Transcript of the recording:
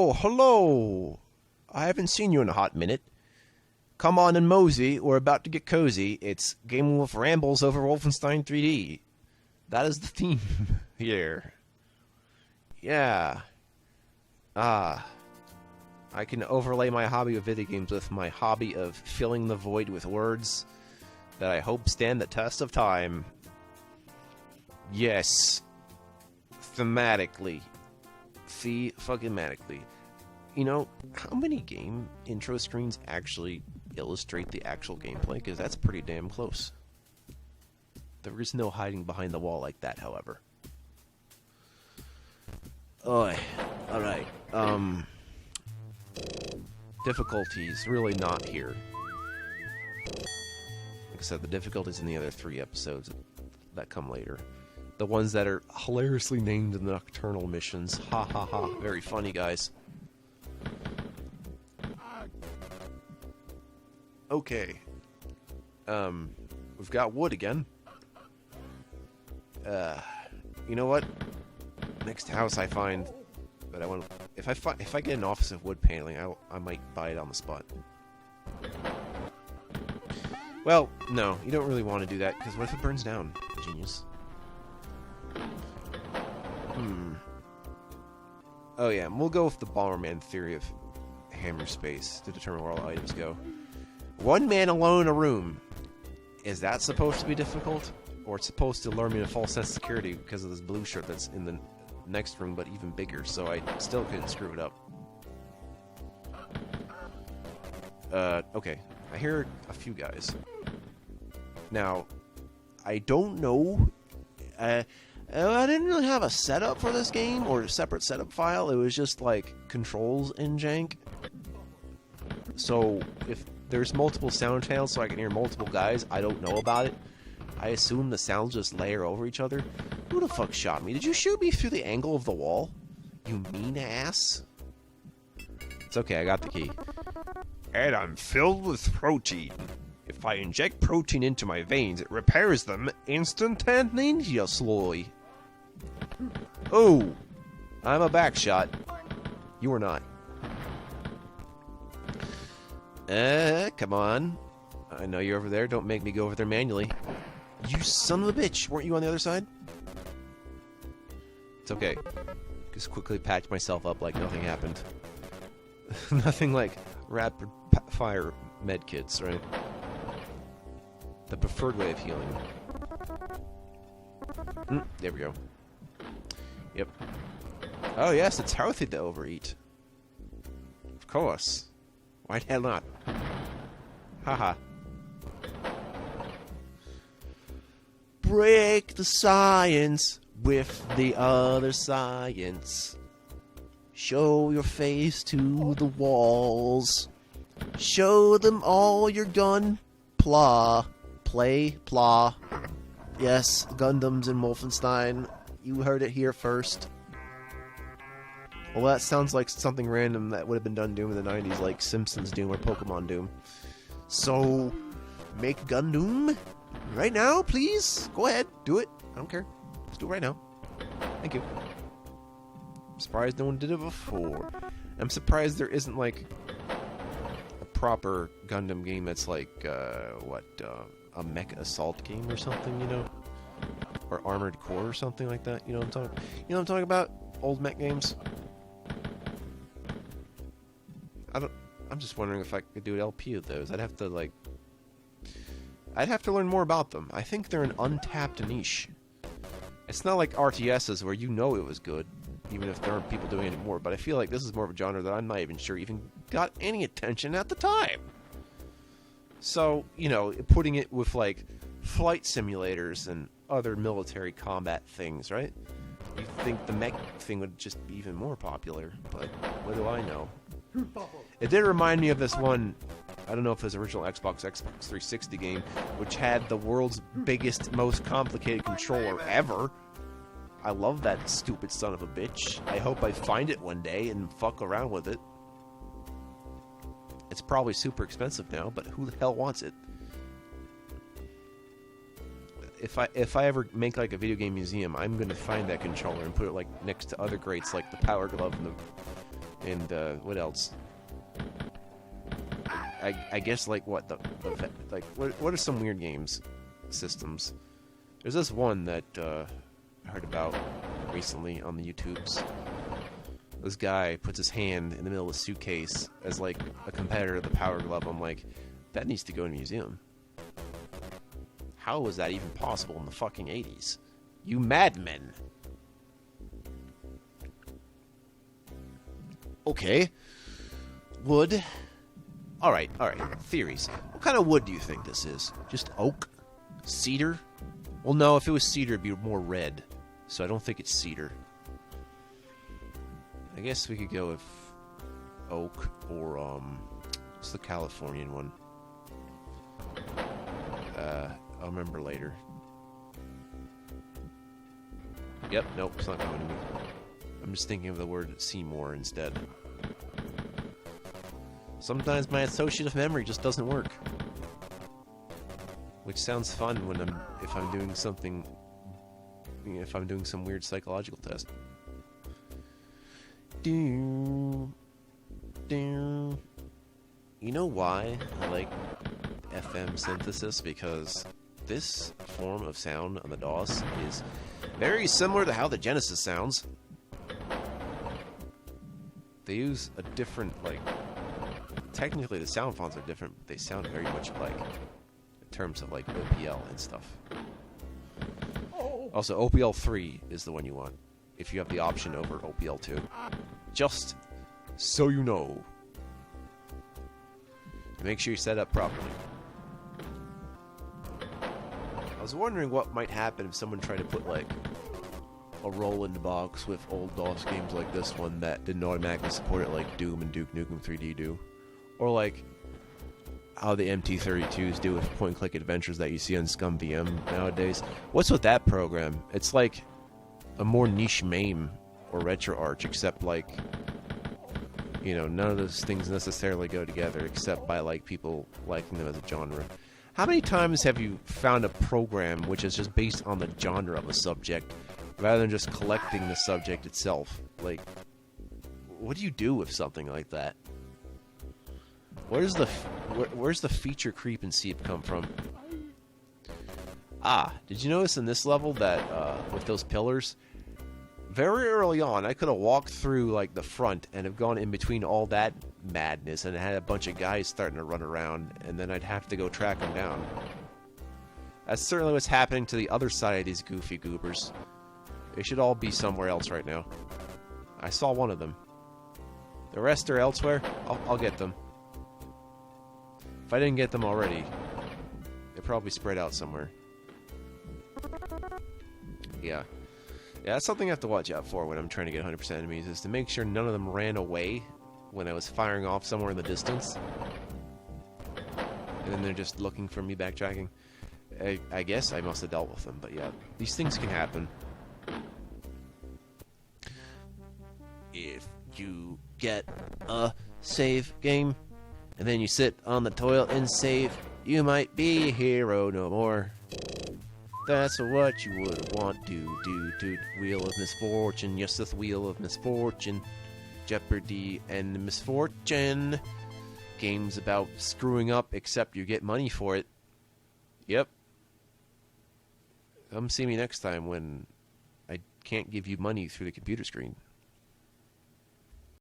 Oh, hello! I haven't seen you in a hot minute. Come on and mosey, we're about to get cozy. It's Game Wolf Rambles over Wolfenstein 3D. That is the theme here. Yeah. I can overlay my hobby of video games with my hobby of filling the void with words that I hope stand the test of time. Yes. Thematically. Fucking-matically. You know, how many game intro screens actually illustrate the actual gameplay? Because that's pretty damn close. There is no hiding behind the wall like that, however. Oi. Alright. Difficulties really not here. Like I said, the difficulties in the other 3 episodes that come later. The ones that are hilariously named the Nocturnal Missions. Ha ha ha. Very funny, guys. Okay. We've got wood again. You know what? Next house I find that I want, if I get an office of wood paneling, I might buy it on the spot. Well, no, you don't really want to do that, because what if it burns down? Genius. Oh yeah, and we'll go with the Bomberman theory of hammer space to determine where all items go. One man alone in a room. Is that supposed to be difficult? Or it's supposed to lure me to false sense of security because of this blue shirt that's in the next room, but even bigger, so I still couldn't screw it up. Okay. I hear a few guys. Now, I don't know. I didn't really have a setup for this game, or a separate setup file. It was just, like, controls in jank. So, if there's multiple sound channels so I can hear multiple guys, I don't know about it. I assume the sounds just layer over each other. Who the fuck shot me? Did you shoot me through the angle of the wall? You mean ass? It's okay, I got the key. And I'm filled with protein. If I inject protein into my veins, it repairs them instantaneously. Oh, I'm a backshot. You are not. Come on. I know you're over there. Don't make me go over there manually. You son of a bitch. Weren't you on the other side? It's okay. Just quickly patch myself up like nothing happened. Nothing like rapid fire medkits, right? The preferred way of healing. There we go. Yep. Oh yes, it's healthy to overeat. Of course. Why the hell not? Haha. Break the science with the other science. Show your face to the walls. Show them all your gun. Plah. Play. Plah. Yes, Gundams in Wolfenstein. You heard it here first. Well, that sounds like something random that would have been done Doom in the 90s, like Simpsons Doom or Pokemon Doom. So, make Gundam right now, please. Go ahead, do it. I don't care. Let's do it right now. Thank you. I'm surprised no one did it before. I'm surprised there isn't, like, a proper Gundam game that's like, a Mecha Assault game or something, you know? Or Armored Core or something like that. You know what I'm talking about? Old mech games. I'm just wondering if I could do an LP of those. I'd have to learn more about them. I think they're an untapped niche. It's not like RTSs where you know it was good, even if there aren't people doing it anymore, but I feel like this is more of a genre that I'm not even sure even got any attention at the time. So, you know, putting it with, like, flight simulators and other military combat things, right? You'd think the mech thing would just be even more popular, but what do I know? It did remind me of this one, I don't know if it was original Xbox 360 game, which had the world's biggest, most complicated controller ever. I love that stupid son of a bitch. I hope I find it one day and fuck around with it. It's probably super expensive now, but who the hell wants it? If I ever make like a video game museum, I'm gonna find that controller and put it like next to other greats like the Power Glove and the And what else? I guess like what what are some weird games systems? There's this one that I heard about recently on the YouTubes. This guy puts his hand in the middle of a suitcase as like a competitor to the Power Glove. I'm like, that needs to go in a museum. How was that even possible in the fucking 80s? You madmen. Okay. Wood. Alright. Theories. What kind of wood do you think this is? Just oak? Cedar? Well, no, if it was cedar, it'd be more red. So I don't think it's cedar. I guess we could go with oak or, what's the Californian one? I'll remember later. Yep, nope, it's not coming to me. I'm just thinking of the word Seymour instead. Sometimes my associative memory just doesn't work. Which sounds fun when if I'm doing something, if I'm doing some weird psychological test. You know why I like FM synthesis? Because this form of sound on the DOS is very similar to how the Genesis sounds. They use a different, like, technically the sound fonts are different, but they sound very much alike in terms of like OPL and stuff. Also, OPL 3 is the one you want if you have the option over OPL 2. Just so you know. Make sure you set up properly. I was wondering what might happen if someone tried to put like a roll-in box with old DOS games like this one that didn't automatically support it, like Doom and Duke Nukem 3D do. Or like how the MT32s do with point-and-click adventures that you see on Scum VM nowadays. What's with that program? It's like a more niche MAME or RetroArch, except like, you know, none of those things necessarily go together except by like people liking them as a genre. How many times have you found a program which is just based on the genre of a subject rather than just collecting the subject itself? Like, what do you do with something like that? Where's the feature creep and seep come from? Ah, did you notice in this level that with those pillars, very early on, I could have walked through like the front and have gone in between all that madness and had a bunch of guys starting to run around, and then I'd have to go track them down. That's certainly what's happening to the other side of these goofy goobers. They should all be somewhere else right now. I saw one of them. The rest are elsewhere. I'll get them. If I didn't get them already, they're probably spread out somewhere. Yeah. Yeah, that's something I have to watch out for when I'm trying to get 100% enemies, is to make sure none of them ran away when I was firing off somewhere in the distance. And then they're just looking for me backtracking. I guess I must have dealt with them, but yeah, these things can happen. If you get a save game, and then you sit on the toilet and save, you might be a hero no more. That's what you would want to do. Wheel of Misfortune, yes, the Wheel of Misfortune. Jeopardy and Misfortune. Games about screwing up, except you get money for it. Yep. Come see me next time when I can't give you money through the computer screen.